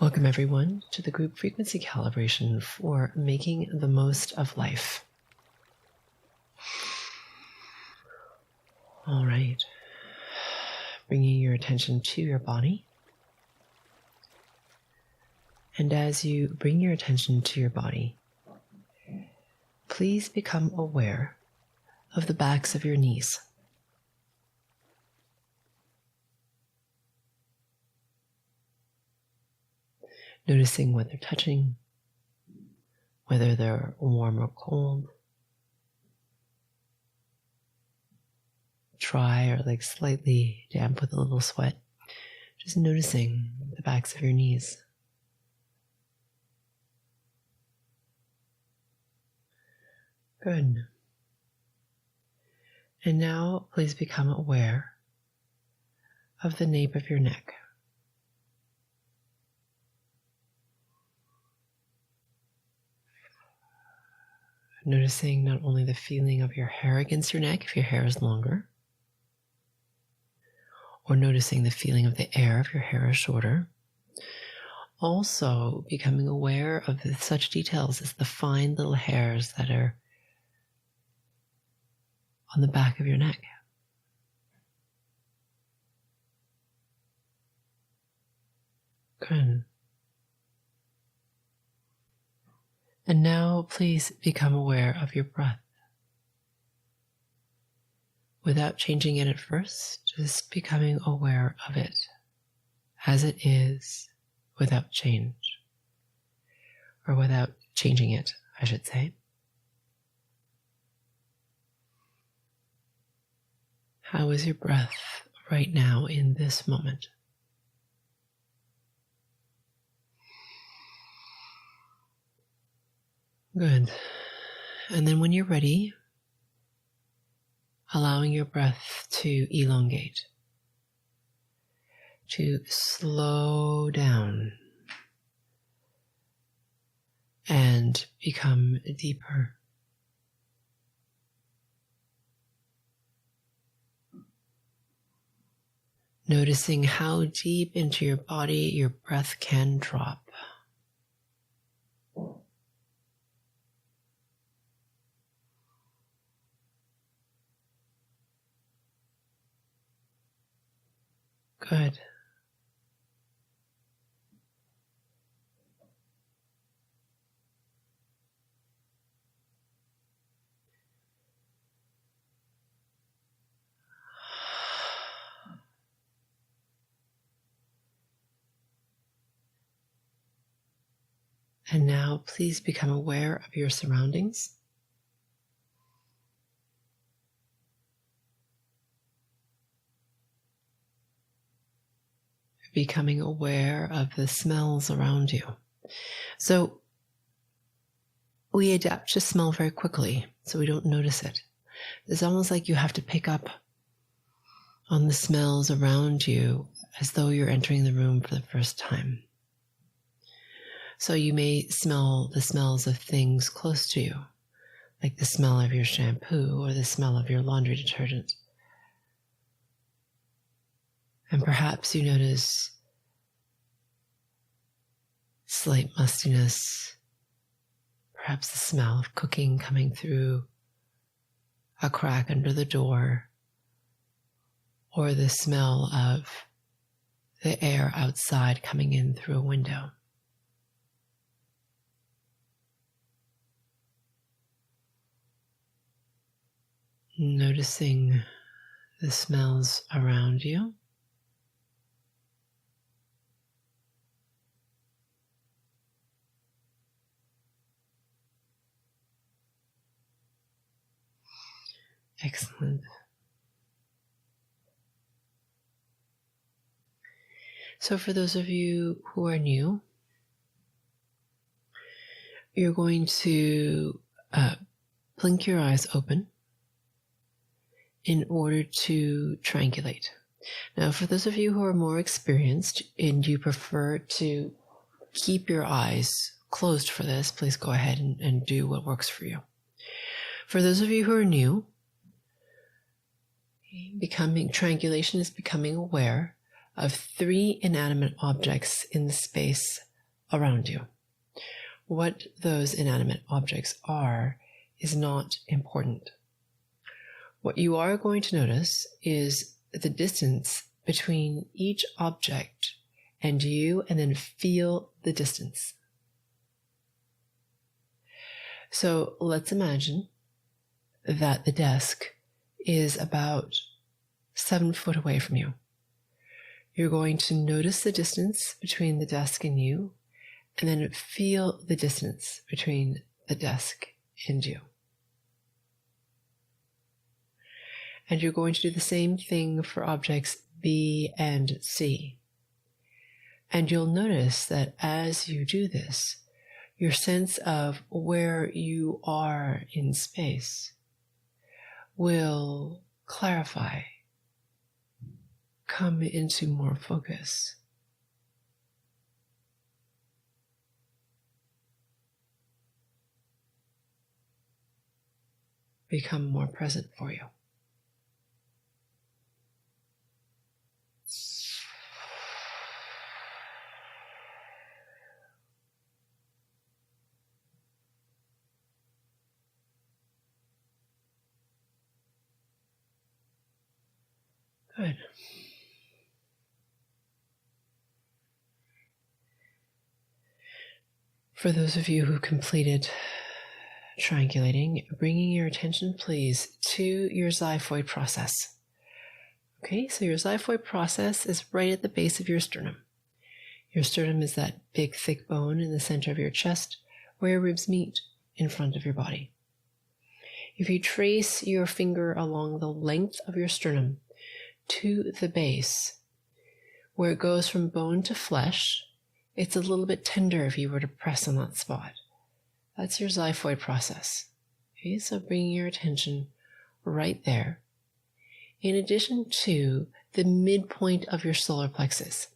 Welcome everyone to the Group Frequency Calibration for making the most of life. All right, bringing your attention to your body. And as you bring your attention to your body, please become aware of the backs of your knees. Noticing what they're touching, whether they're warm or cold, dry or like slightly damp with a little sweat. Just noticing the backs of your knees. Good. And now please become aware of the nape of your neck. Noticing not only the feeling of your hair against your neck, if your hair is longer, or noticing the feeling of the air if your hair is shorter. Also becoming aware of such details as the fine little hairs that are on the back of your neck. Good. And now please become aware of your breath. Without changing it at first, just becoming aware of it as it is without change. Or without changing it, I should say. How is your breath right now in this moment? Good. And then when you're ready, allowing your breath to elongate, to slow down and become deeper. Noticing how deep into your body your breath can drop. Good. And now please become aware of your surroundings. Becoming aware of the smells around you. So we adapt to smell very quickly, so we don't notice it. It's almost like you have to pick up on the smells around you as though you're entering the room for the first time. So you may smell the smells of things close to you, like the smell of your shampoo or the smell of your laundry detergent. And perhaps you notice slight mustiness, perhaps the smell of cooking coming through a crack under the door, or the smell of the air outside coming in through a window. Noticing the smells around you. Excellent. So for those of you who are new, you're going to blink your eyes open in order to triangulate. Now, for those of you who are more experienced and you prefer to keep your eyes closed for this, please go ahead and do what works for you. For those of you who are new, triangulation is becoming aware of 3 inanimate objects in the space around you. What those inanimate objects are is not important. What you are going to notice is the distance between each object and you, and then feel the distance. So let's imagine that the desk is about 7 foot away from you. You're going to notice the distance between the desk and you, and then feel the distance between the desk and you. And you're going to do the same thing for objects B and C. And you'll notice that as you do this, your sense of where you are in space will clarify, come into more focus. Become more present for you. Good. For those of you who completed triangulating, bringing your attention, please, to your xiphoid process. Okay, so your xiphoid process is right at the base of your sternum. Your sternum is that big, thick bone in the center of your chest where your ribs meet in front of your body. If you trace your finger along the length of your sternum to the base, where it goes from bone to flesh, it's a little bit tender if you were to press on that spot. That's your xiphoid process. Okay, so bringing your attention right there. In addition to the midpoint of your solar plexus.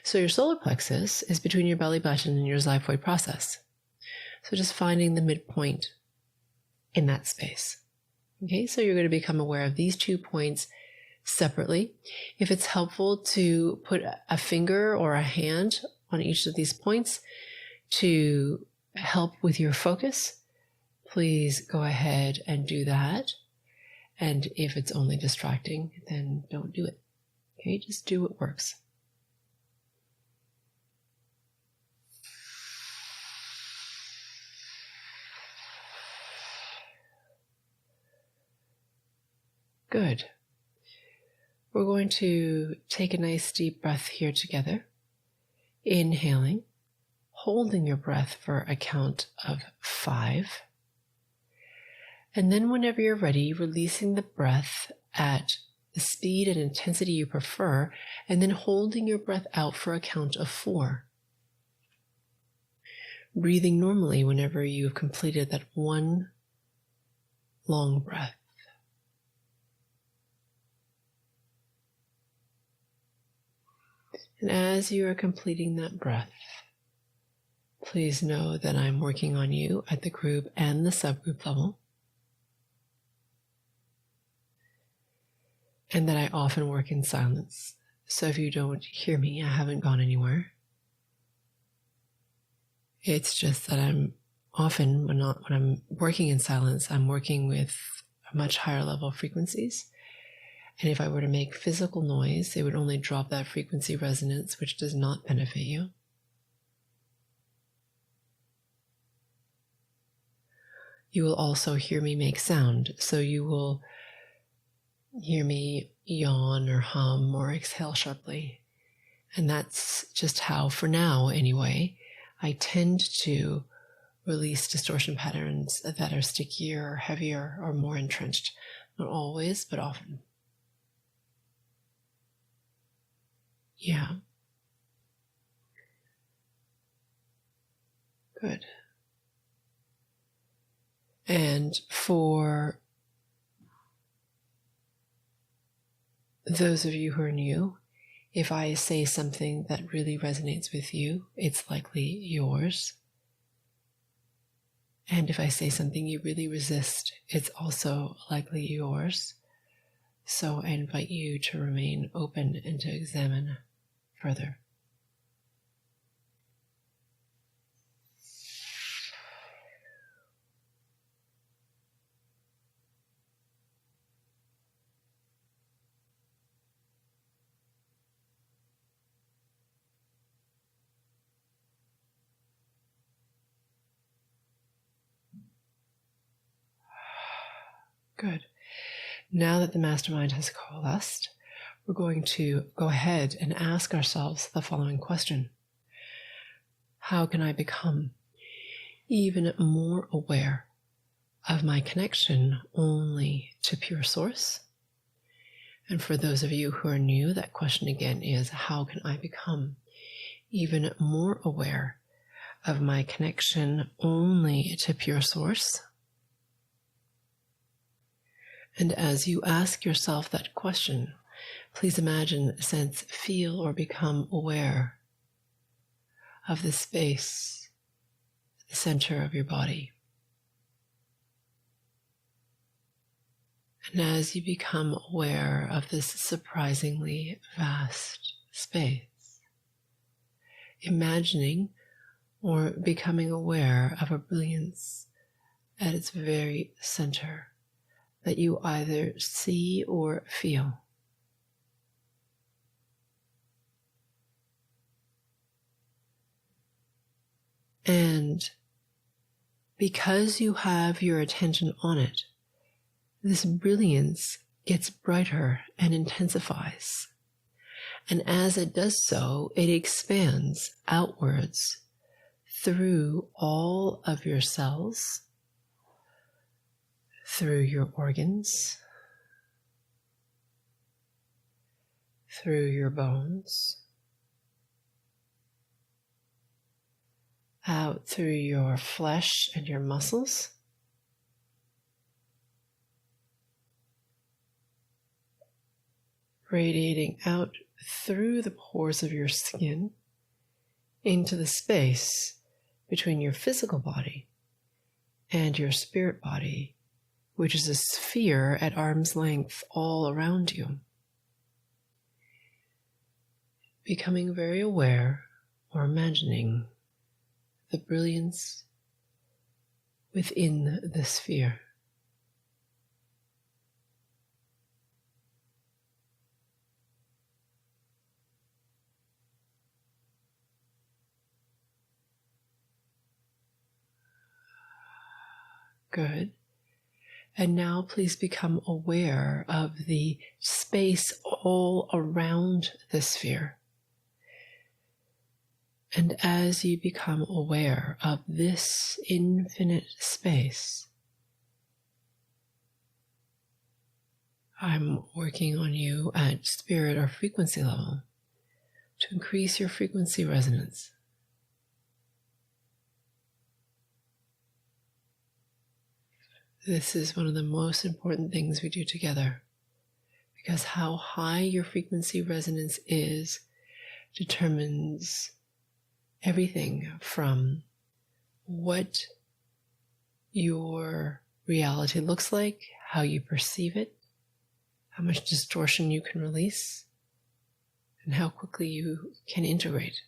So your solar plexus is between your belly button and your xiphoid process. So just finding the midpoint in that space. Okay, so you're going to become aware of these 2 points separately. If it's helpful to put a finger or a hand on each of these points to help with your focus, please go ahead and do that. And if it's only distracting, then don't do it. Okay, just do what works. Good. We're going to take a nice deep breath here together. Inhaling, holding your breath for a count of 5. And then whenever you're ready, releasing the breath at the speed and intensity you prefer, and then holding your breath out for a count of 4. Breathing normally whenever you've completed that one long breath. And as you are completing that breath, please know that I'm working on you at the group and the subgroup level, and that I often work in silence. So if you don't hear me, I haven't gone anywhere. It's just that I'm often, when I'm working in silence, I'm working with much higher level frequencies. And if I were to make physical noise, it would only drop that frequency resonance, which does not benefit you. You will also hear me make sound. So you will hear me yawn or hum or exhale sharply. And that's just how, for now anyway, I tend to release distortion patterns that are stickier or heavier or more entrenched. Not always, but often. Yeah. Good. And for those of you who are new, if I say something that really resonates with you, it's likely yours. And if I say something you really resist, it's also likely yours. So I invite you to remain open and to examine further. Good. Now that the mastermind has coalesced, we're going to go ahead and ask ourselves the following question. How can I become even more aware of my connection only to pure source? And for those of you who are new, that question again is, how can I become even more aware of my connection only to pure source? And as you ask yourself that question, please imagine, sense, feel, or become aware of the space at the center of your body. And as you become aware of this surprisingly vast space, imagining or becoming aware of a brilliance at its very center that you either see or feel. And because you have your attention on it, this brilliance gets brighter and intensifies. And as it does so, it expands outwards through all of your cells, through your organs, through your bones, out through your flesh and your muscles, radiating out through the pores of your skin into the space between your physical body and your spirit body, which is a sphere at arm's length all around you. Becoming very aware or imagining the brilliance within the sphere. Good. And now please become aware of the space all around the sphere. And as you become aware of this infinite space, I'm working on you at spirit or frequency level to increase your frequency resonance. This is one of the most important things we do together, because how high your frequency resonance is determines everything from what your reality looks like, how you perceive it, how much distortion you can release, and how quickly you can integrate.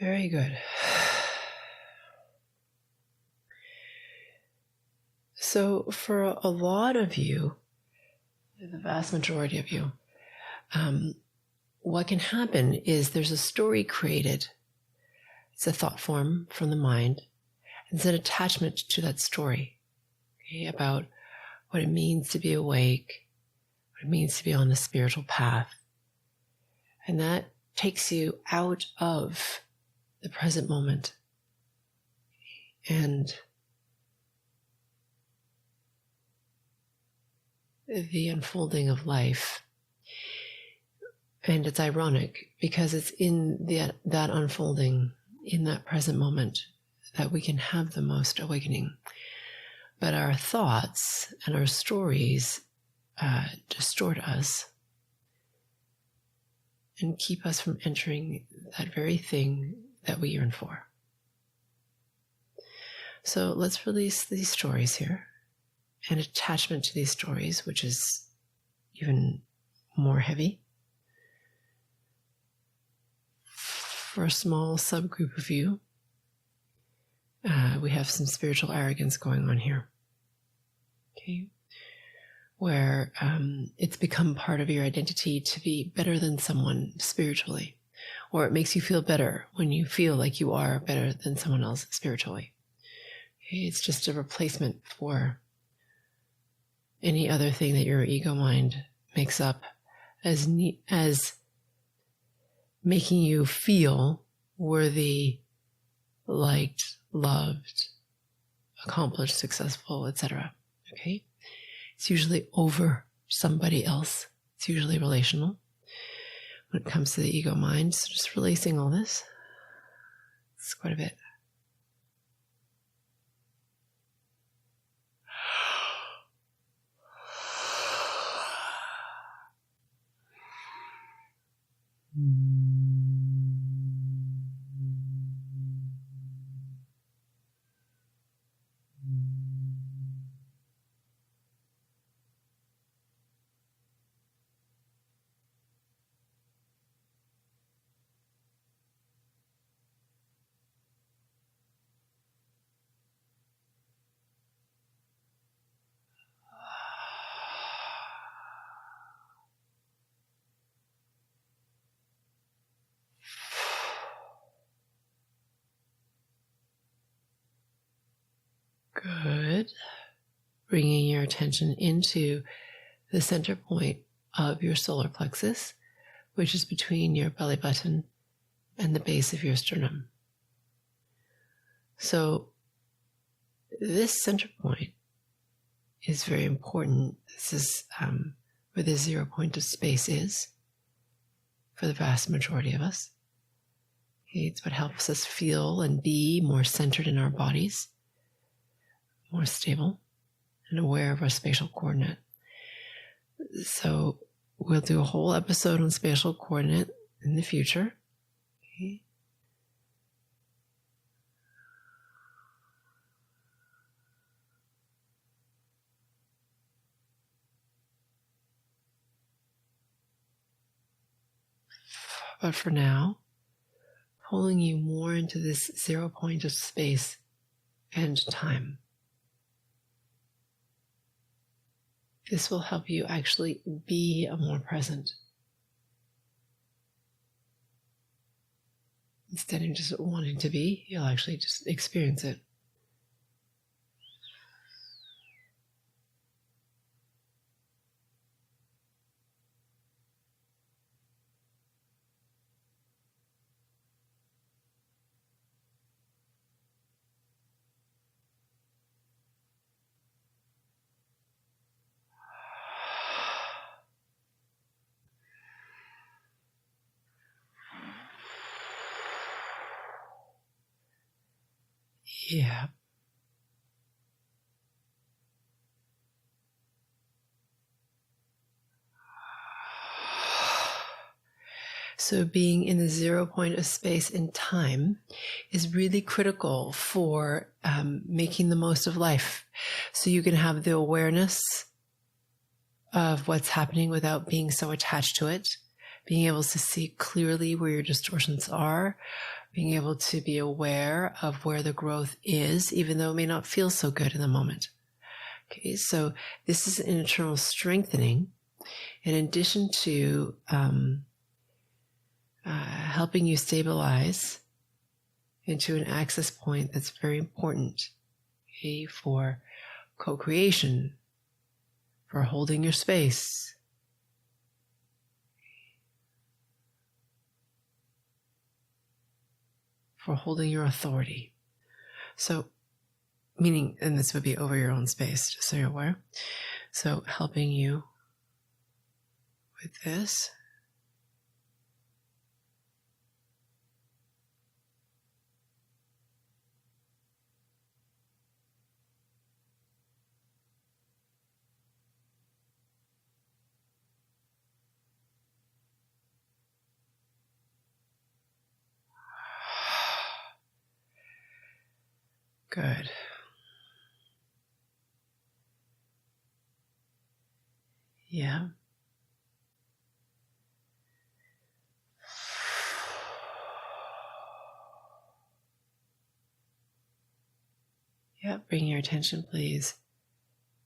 Very good. So for a lot of you, the vast majority of you, what can happen is there's a story created. It's a thought form from the mind. And it's an attachment to that story, okay, about what it means to be awake, what it means to be on the spiritual path. And that takes you out of the present moment and the unfolding of life. And it's ironic because it's in that unfolding, in that present moment, that we can have the most awakening. But our thoughts and our stories distort us and keep us from entering that very thing that we yearn for. So let's release these stories here, and attachment to these stories, which is even more heavy. for a small subgroup of you, we have some spiritual arrogance going on here. Okay. Where it's become part of your identity to be better than someone spiritually, or it makes you feel better when you feel like you are better than someone else spiritually. Okay. It's just a replacement for any other thing that your ego mind makes up as making you feel worthy, liked, loved, accomplished, successful, etc. Okay? It's usually over somebody else. It's usually relational when it comes to the ego mind. So just releasing all this. It's quite a bit. Good. Bringing your attention into the center point of your solar plexus, which is between your belly button and the base of your sternum. So this center point is very important. This is where the 0 point of space is for the vast majority of us. Okay, it's what helps us feel and be more centered in our bodies, more stable and aware of our spatial coordinate. So we'll do a whole episode on spatial coordinate in the future. Okay. But for now, pulling you more into this 0 point of space and time. This will help you actually be more present. Instead of just wanting to be, you'll actually just experience it. Yeah. So being in the 0 point of space and time is really critical for making the most of life. So you can have the awareness of what's happening without being so attached to it, being able to see clearly where your distortions are, being able to be aware of where the growth is, even though it may not feel so good in the moment. Okay, so this is an internal strengthening in addition to helping you stabilize into an access point that's very important, okay, for co-creation, for holding your space, for holding your authority. So, meaning, and this would be over your own space, just so you're aware. So, helping you with this. Good. Yeah. Yeah, bring your attention, please,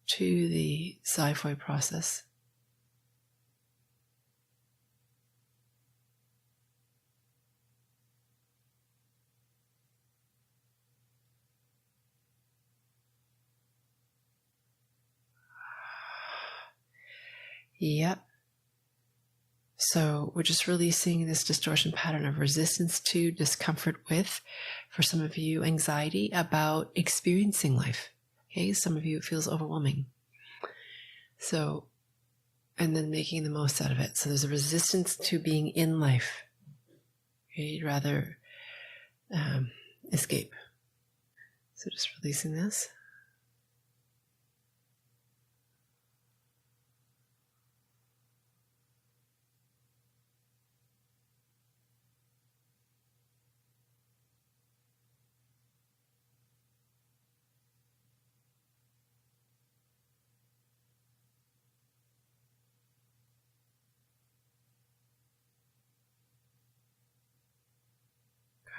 to the xiphoid process. Yep. So we're just releasing this distortion pattern of resistance to, discomfort with, for some of you, anxiety about experiencing life. Okay, some of you it feels overwhelming. So, and then making the most out of it. So there's a resistance to being in life. Okay, you'd rather escape. So just releasing this.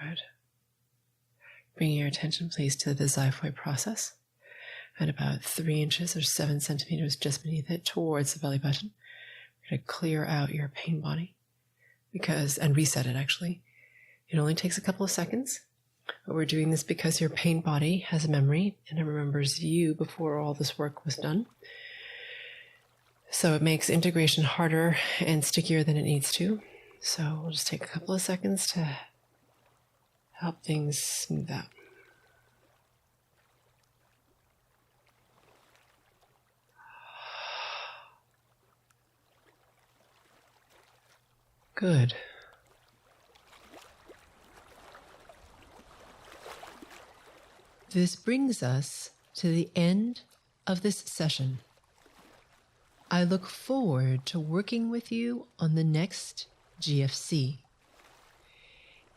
Good. Bring your attention, please, to the xiphoid process at about 3 inches or 7 centimeters just beneath it towards the belly button. We're going to clear out your pain body and reset it actually. It only takes a couple of seconds, but we're doing this because your pain body has a memory and it remembers you before all this work was done. So it makes integration harder and stickier than it needs to. So we'll just take a couple of seconds to help things smooth out. Good. This brings us to the end of this session. I look forward to working with you on the next GFC.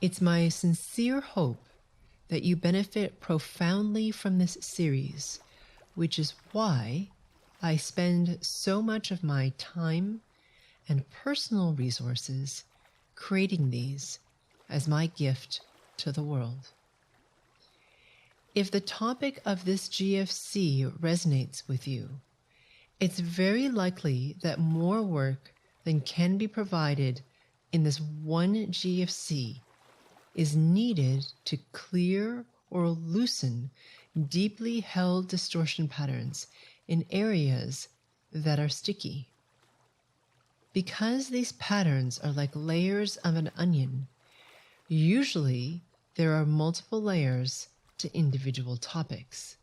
It's my sincere hope that you benefit profoundly from this series, which is why I spend so much of my time and personal resources creating these as my gift to the world. If the topic of this GFC resonates with you, it's very likely that more work than can be provided in this one GFC is needed to clear or loosen deeply held distortion patterns in areas that are sticky. Because these patterns are like layers of an onion, usually there are multiple layers to individual topics.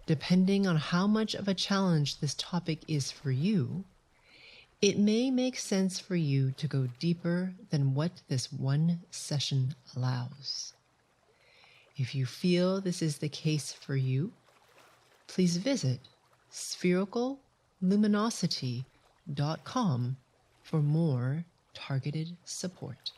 Depending on how much of a challenge this topic is for you, it may make sense for you to go deeper than what this one session allows. If you feel this is the case for you, please visit sphericalluminosity.com for more targeted support.